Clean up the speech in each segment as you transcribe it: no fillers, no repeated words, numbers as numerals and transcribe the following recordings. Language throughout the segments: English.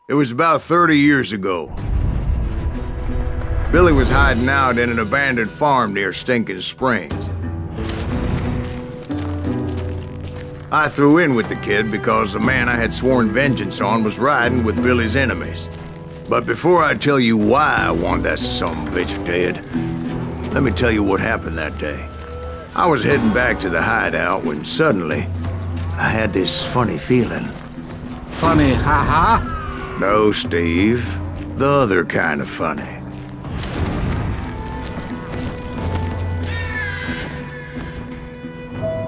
It was about 30 years ago. Billy was hiding out in an abandoned farm near Stinking Springs. I threw in with the kid because the man I had sworn vengeance on was riding with Billy's enemies. But before I tell you why I want that sumbitch dead, let me tell you what happened that day. I was heading back to the hideout when suddenly I had this funny feeling. Funny, ha-ha? No, Steve. The other kind of funny.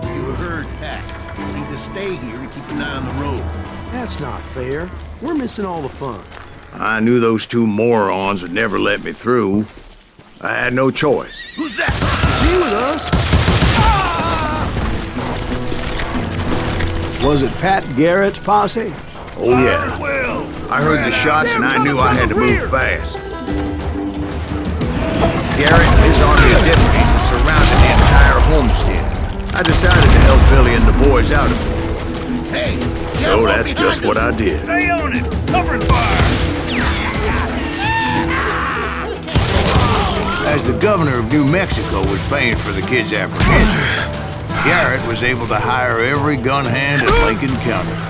You heard Pat. You need to stay here to keep an eye on the road. That's not fair. We're missing all the fun. I knew those two morons would never let me through. I had no choice. Who's that? Is he with us? Was it Pat Garrett's posse? Oh, yeah. I heard the shots and I knew I had to move fast. Garrett and his army of deputies had surrounded the entire homestead. I decided to help Billy and the boys out of it. Hey! So that's just what I did. Stay on it! Covering fire! As the governor of New Mexico was paying for the kid's apprehension, Garrett was able to hire every gun hand in Lincoln County.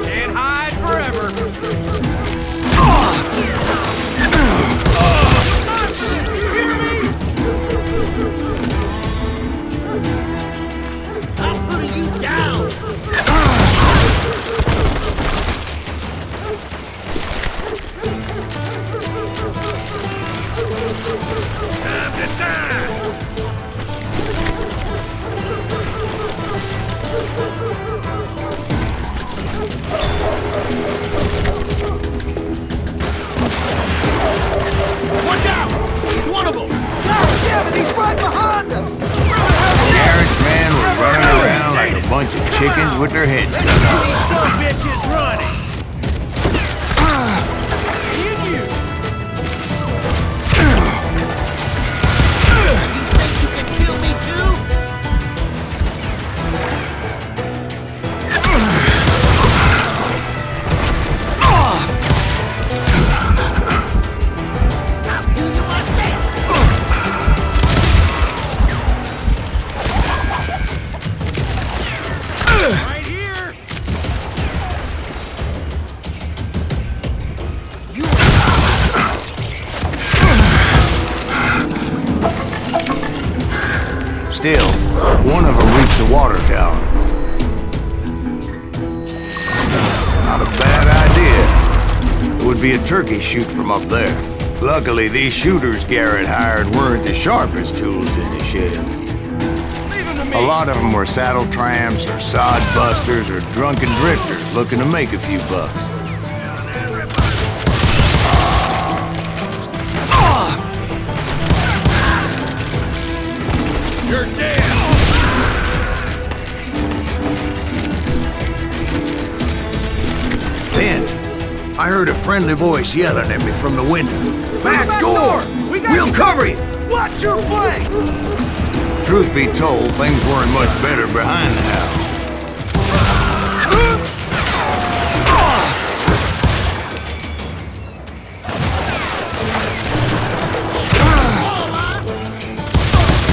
Can't hide forever! I'm putting you down! Time to die! Watch out! He's one of them! Yeah, but he's right behind us! Garrett's men were running around like a bunch of chickens with their heads cut off. These some bitches running! In you! You think you can kill me too? I'll do you myself! Right here! You Still, one of them reached the water tower. Not a bad idea. It would be a turkey shoot from up there. Luckily, these shooters Garrett hired weren't the sharpest tools in the shed. leave him to me! A lot of them were saddle tramps or sod busters or drunken drifters looking to make a few bucks. You're dead! Then, I heard a friendly voice yelling at me from the window. Back door! We'll cover you! Watch your flank! Truth be told, things weren't much better behind the house.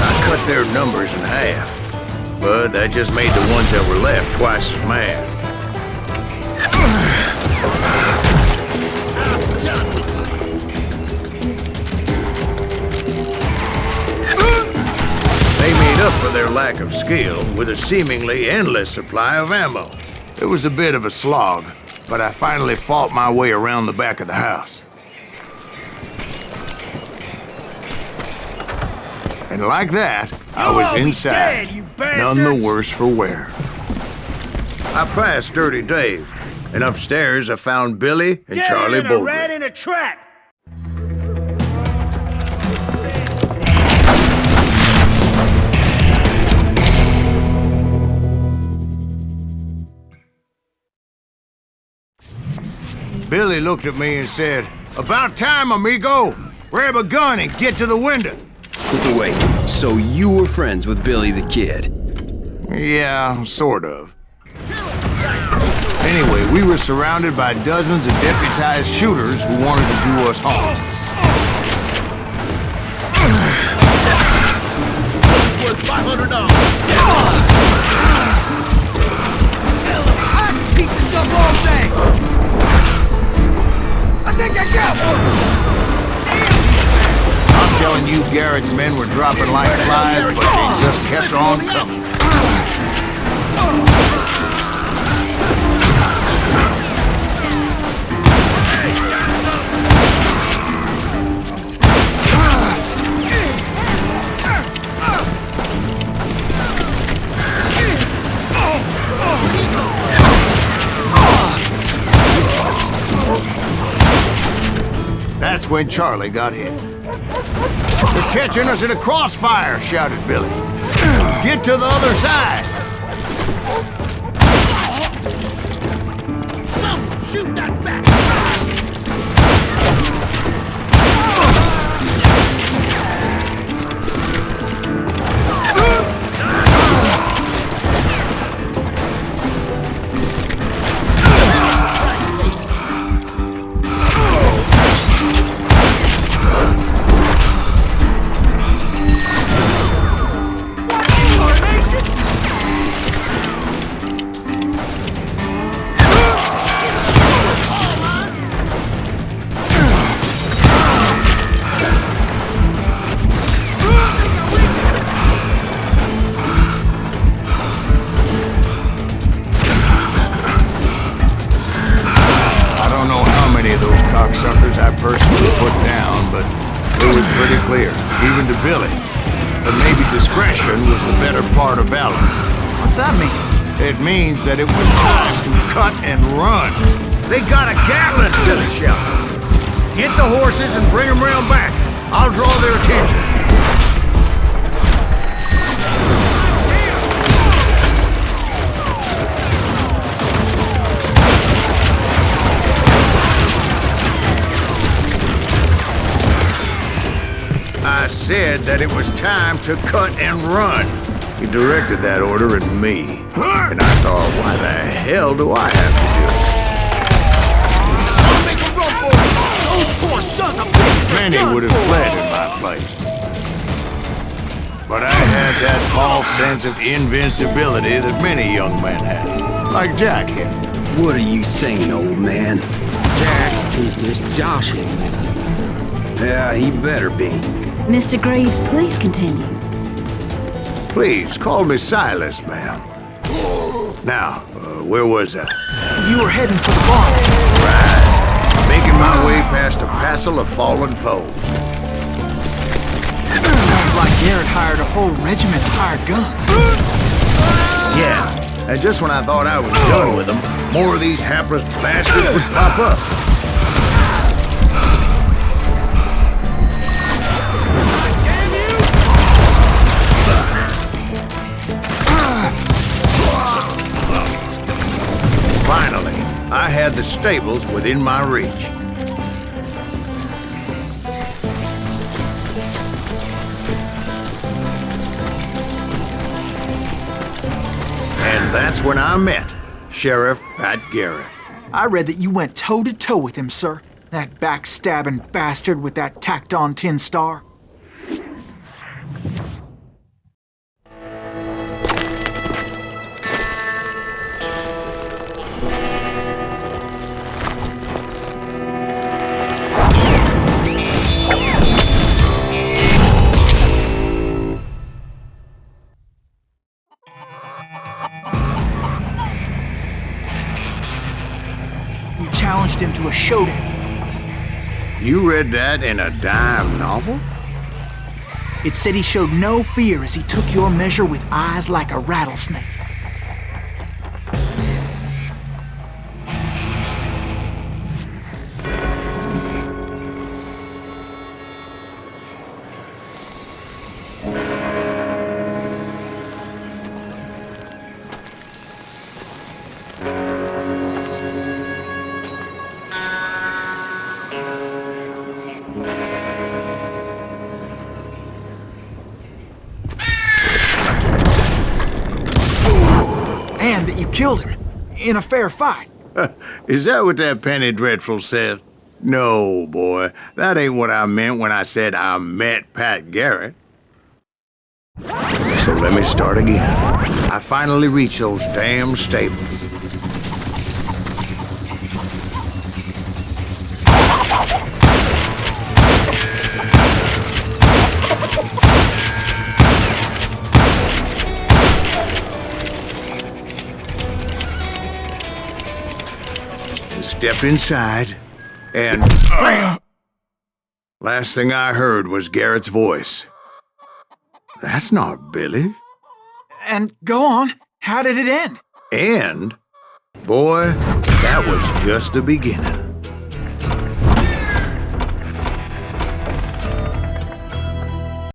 I cut their numbers in half, but that just made the ones that were left twice as mad. They made up for their lack of skill with a seemingly endless supply of ammo. It was a bit of a slog, but I finally fought my way around the back of the house. And like that, I was inside, dead, you none the bastards! worse for wear. I passed Dirty Dave, and upstairs I found Billy and Charlie a Bowler. rat in a trap! Billy looked at me and said, "About time, amigo! Grab a gun and get to the window!" Wait, so you were friends with Billy the Kid? Yeah, sort of. Anyway, we were surrounded by dozens of deputized shooters who wanted to do us harm. Worth $500. I can keep this up all day! I think I got one! I'm telling you, Garrett's men were dropping like flies, but they just kept on coming. That's when Charlie got hit. "They're catching us in a crossfire!" shouted Billy. "Get to the other side!" Someone shoot that bastard! Suckers I personally put down, but it was pretty clear, even to Billy, that maybe discretion was the better part of valor. What's that mean? It means that it was time to cut and run. "They got a Gatling!" Billy shouted. "Get the horses and bring them round back. I'll draw their attention." I said that it was time to cut and run. He directed that order at me. And I thought, why the hell do I have to do it? I'll make a run for it! Those poor sons of bitches are Many done would have for. fled in my place. But I had that false sense of invincibility that many young men have. Like Jack here. What are you saying, old man? Jack is Miss Joshing. Yeah, he better be. Mr. Greaves, please continue. Please, call me Silas, ma'am. Now, where was I? You were heading for the barn. Right. Making my way past a passel of fallen foes. Sounds like Garrett hired a whole regiment of hired guns. Yeah, and just when I thought I was done with them, more of these hapless bastards would pop up. Finally, I had the stables within my reach. And that's when I met Sheriff Pat Garrett. I read that you went toe-to-toe with him, sir. That backstabbing bastard with that tacked-on tin star. Challenged him to a showdown. You read that in a dime novel? It said he showed no fear as he took your measure with eyes like a rattlesnake. killed him. In a fair fight. Is that what that Penny Dreadful said? No, boy. That ain't what I meant when I said I met Pat Garrett. So let me start again. I finally reached those damn stables. Stepped inside, and last thing I heard was Garrett's voice. That's not Billy. And go on. How did it end? And, boy, that was just the beginning.